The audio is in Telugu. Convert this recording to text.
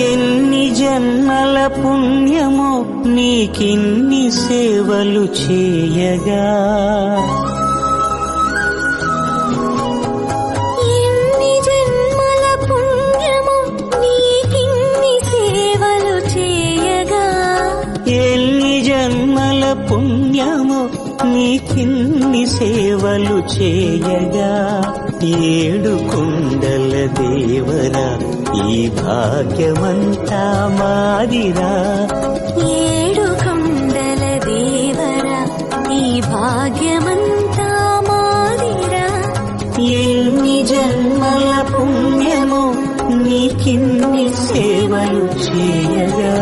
ఎన్ని జన్మల పుణ్యమో నీకిన్ని సేవలు చేయగా, ఎన్ని జన్మల పుణ్యమో నీకిన్ని సేవలు చేయగా, ఎన్ని జన్మల పుణ్యమో నీకిన్ని సేవలు చేయగా, ఏడు కొండల దేవరా ఈ భాగ్యమంతా మాదిరా, ఏడు కొండల దేవరా ఈ భాగ్యమంతా మాదిరా, ఎన్ని జన్మల పుణ్యమో నీకిన్ని సేవలు చేయగా.